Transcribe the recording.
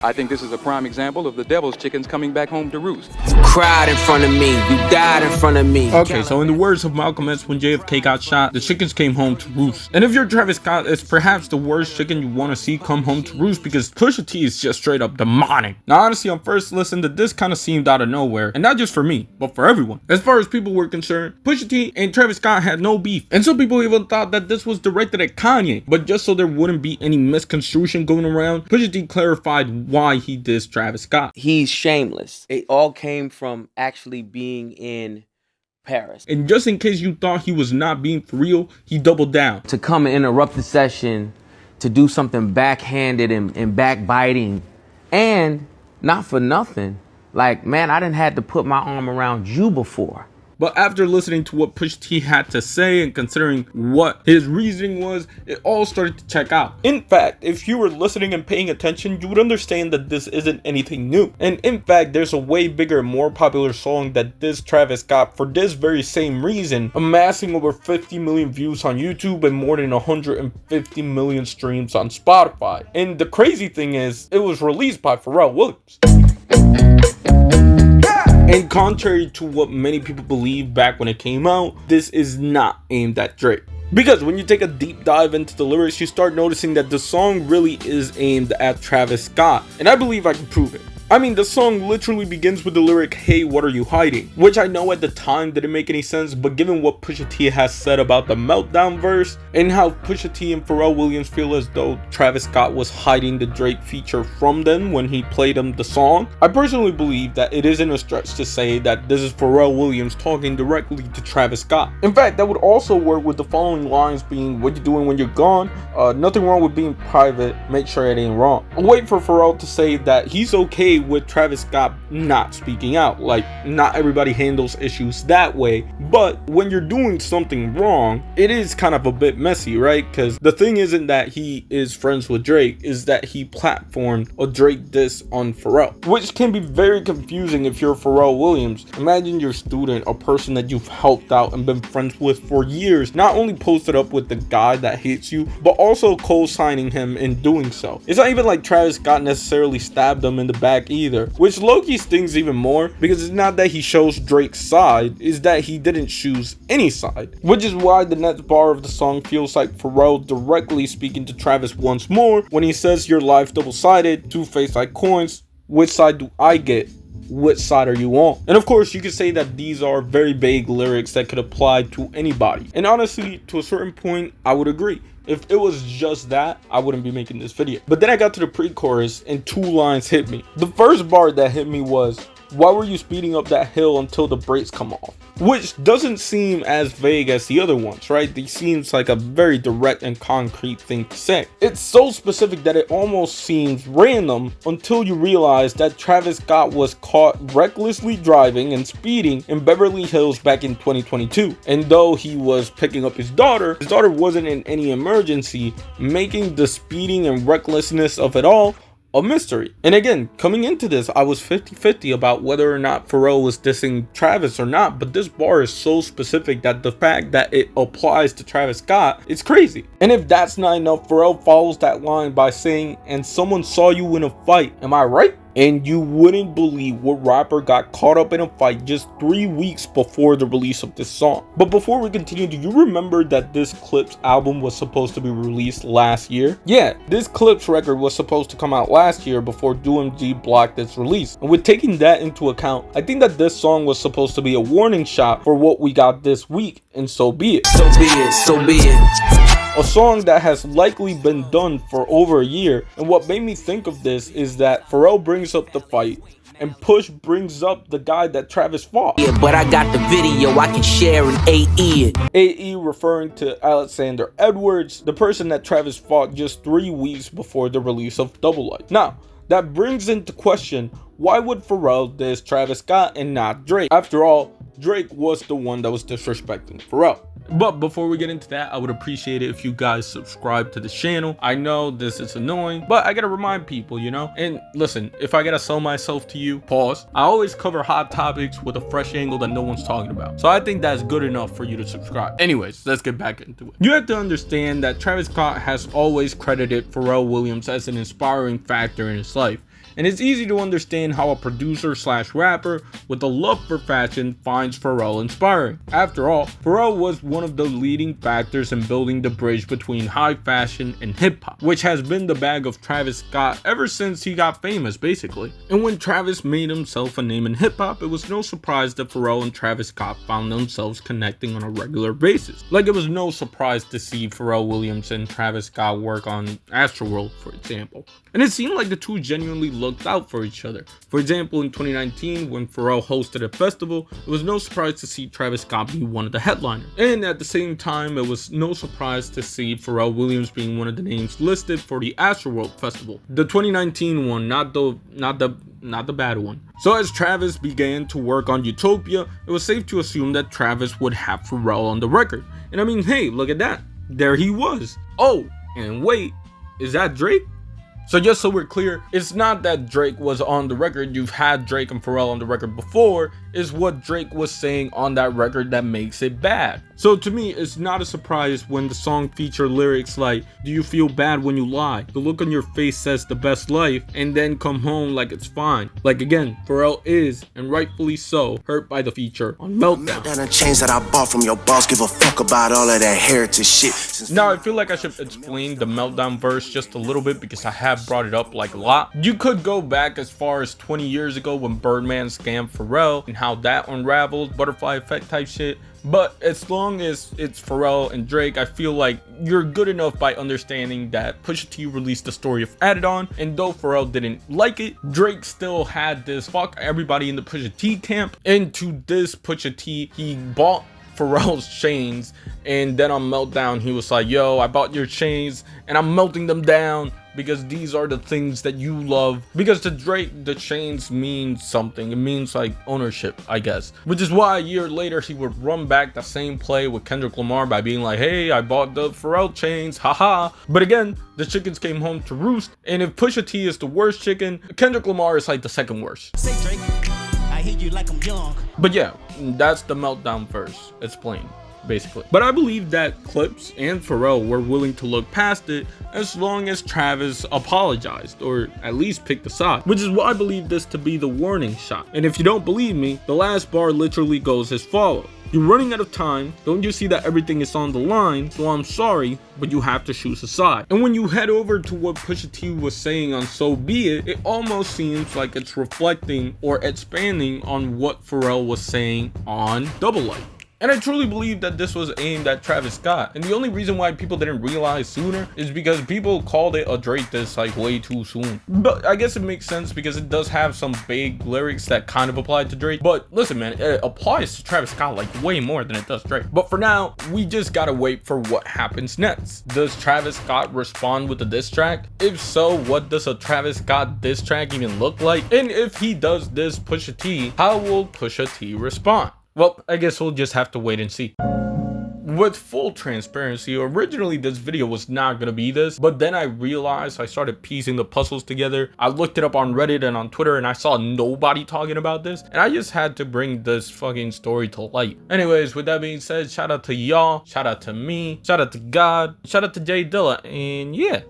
I think this is a prime example of the devil's chickens coming back home to roost. You cried in front of me, you died in front of me. Okay, so in the words of Malcolm X, when JFK got shot, the chickens came home to roost. And if you're Travis Scott, it's perhaps the worst chicken you want to see come home to roost, because Pusha T is just straight up demonic. Now honestly, on first listen, that this kind of seemed out of nowhere, and not just for me, but for everyone. As far as people were concerned, Pusha T and Travis Scott had no beef, and some people even thought that this was directed at Kanye. But just so there wouldn't be any misconstruction going around, Pusha T clarified why he dissed Travis Scott. He's shameless. It all came from actually being in Paris. And just in case you thought he was not being for real, he doubled down. To come and interrupt the session, to do something backhanded and backbiting, and not for nothing, like, man, I didn't have to put my arm around you before. But after listening to what Pusha T had to say and considering what his reasoning was, it all started to check out. In fact, if you were listening and paying attention, you would understand that this isn't anything new. And in fact, there's a way bigger and more popular song that this Travis Scott, for this very same reason, amassing over 50 million views on YouTube and more than 150 million streams on Spotify. And the crazy thing is, it was released by Pharrell Williams. And contrary to what many people believed back when it came out, this is not aimed at Drake. Because when you take a deep dive into the lyrics, you start noticing that the song really is aimed at Travis Scott. And I believe I can prove it. I mean, the song literally begins with the lyric, "Hey, what are you hiding?" Which I know at the time didn't make any sense, but given what Pusha T has said about the meltdown verse, and how Pusha T and Pharrell Williams feel as though Travis Scott was hiding the Drake feature from them when he played them the song, I personally believe that it isn't a stretch to say that this is Pharrell Williams talking directly to Travis Scott. In fact, that would also work with the following lines being, "What you doing when you're gone? Nothing wrong with being private, make sure it ain't wrong." Wait for Pharrell to say that he's okay with Travis Scott not speaking out. Like, not everybody handles issues that way, but when you're doing something wrong, it is kind of a bit messy, right? Because the thing isn't that he is friends with Drake, is that he platformed a Drake diss on Pharrell, which can be very confusing if you're Pharrell Williams. Imagine your student, a person that you've helped out and been friends with for years, not only posted up with the guy that hates you, but also co-signing him in doing so. It's not even like Travis Scott necessarily stabbed him in the back either, which low-key stings even more, because it's not that he shows Drake's side, it's that he didn't choose any side. Which is why the next bar of the song feels like Pharrell directly speaking to Travis once more, when he says, "Your life double-sided, two-faced like coins, which side do I get? Which side are you on?" And of course, you could say that these are very vague lyrics that could apply to anybody. And honestly, to a certain point, I would agree. If it was just that, I wouldn't be making this video. But then I got to the pre-chorus and two lines hit me. The first bar that hit me was, "Why were you speeding up that hill until the brakes come off?" Which doesn't seem as vague as the other ones, right? It seems like a very direct and concrete thing to say. It's so specific that it almost seems random until you realize that Travis Scott was caught recklessly driving and speeding in Beverly Hills back in 2022. And though he was picking up his daughter wasn't in any emergency, making the speeding and recklessness of it all a mystery. And again, coming into this, I was 50-50 about whether or not Pharrell was dissing Travis or not, but this bar is so specific that the fact that it applies to Travis Scott, it's crazy. And if that's not enough, Pharrell follows that line by saying, "And someone saw you in a fight, am I right?" And you wouldn't believe what rapper got caught up in a fight just 3 weeks before the release of this song. But before we continue, do you remember that this Clips album was supposed to be released last year? Yeah, this Clips record was supposed to come out last year before DMG blocked its release. And with taking that into account, I think that this song was supposed to be a warning shot for what we got this week, and so be it. So be it, so be it. A song that has likely been done for over a year. And what made me think of this is that Pharrell brings up the fight and Push brings up the guy that Travis fought. Yeah, but I got the video I can share in AE. AE referring to Alexander Edwards, the person that Travis fought just 3 weeks before the release of Double Life. Now, that brings into question, why would Pharrell diss Travis Scott and not Drake? After all, Drake was the one that was disrespecting Pharrell. But before we get into that, I would appreciate it if you guys subscribe to the channel. I know this is annoying, but I gotta remind people, you know? And listen, if I gotta sell myself to you, pause. I always cover hot topics with a fresh angle that no one's talking about. So I think that's good enough for you to subscribe. Anyways, let's get back into it. You have to understand that Travis Scott has always credited Pharrell Williams as an inspiring factor in his life. and it's easy to understand how a producer slash rapper with a love for fashion finds Pharrell inspiring. After all, Pharrell was one of the leading factors in building the bridge between high fashion and hip hop, which has been the bag of Travis Scott ever since he got famous, basically. And when Travis made himself a name in hip hop, it was no surprise that Pharrell and Travis Scott found themselves connecting on a regular basis. Like, it was no surprise to see Pharrell Williams and Travis Scott work on Astroworld, for example. And it seemed like the two genuinely looked out for each other. For example, in 2019, when Pharrell hosted a festival, it was no surprise to see Travis Scott be one of the headliners. And at the same time, it was no surprise to see Pharrell Williams being one of the names listed for the Astroworld Festival. The 2019 one, not the bad one. So as Travis began to work on Utopia, it was safe to assume that Travis would have Pharrell on the record. And I mean, hey, look at that. There he was. Oh, and wait, is that Drake? So just so we're clear, it's not that Drake was on the record. You've had Drake and Pharrell on the record before. Is what Drake was saying on that record that makes it bad. So to me, it's not a surprise when the song features lyrics like, do you feel bad when you lie? The look on your face says the best life, and then come home like it's fine. Like, again, Pharrell is, and rightfully so, hurt by the feature on Meltdown. Chains that I bought from your boss, give a fuck about all of that heritage shit. Now, I feel like I should explain the Meltdown verse just a little bit because I have brought it up like a lot. You could go back as far as 20 years ago when Birdman scammed Pharrell and how that unraveled, butterfly effect type shit. But as long as it's Pharrell and Drake, I feel like you're good enough by understanding that Pusha T released the story of Added On, and though Pharrell didn't like it, Drake still had this fuck everybody in the Pusha T camp. And to this Pusha T, he bought Pharrell's chains, and then on Meltdown he was like, yo, I bought your chains and I'm melting them down because these are the things that you love. Because to Drake, the chains mean something. It means like ownership, I guess, which is why a year later he would run back the same play with Kendrick Lamar by being like, hey, I bought the Pharrell chains, haha. But again, the chickens came home to roost, and if Pusha T is the worst chicken, Kendrick Lamar is like the second worst. Say Drake, I hate you like I'm young. But yeah, that's the Meltdown verse. It's plain, basically. But I believe that Clips and Pharrell were willing to look past it as long as Travis apologized, or at least picked a side, which is why I believe this to be the warning shot. And if you don't believe me, the last bar literally goes as follows. You're running out of time. Don't you see that everything is on the line? So I'm sorry, but you have to choose a side. And when you head over to what Pusha T was saying on So Be It, it almost seems like it's reflecting or expanding on what Pharrell was saying on Double Life. And I truly believe that this was aimed at Travis Scott. And the only reason why people didn't realize sooner is because people called it a Drake diss like way too soon. But I guess it makes sense because it does have some vague lyrics that kind of apply to Drake. But listen, man, it applies to Travis Scott like way more than it does Drake. But for now, we just gotta wait for what happens next. Does Travis Scott respond with a diss track? If so, what does a Travis Scott diss track even look like? And if he does diss Pusha T, how will Pusha T respond? Well, I guess we'll just have to wait and see. With full transparency, originally this video was not gonna be this, but then I realized, I started piecing the puzzles together. I looked it up on Reddit and on Twitter and I saw nobody talking about this, and I just had to bring this fucking story to light. Anyways, with that being said, shout out to y'all, shout out to me, shout out to God, shout out to Jay Dilla, and yeah.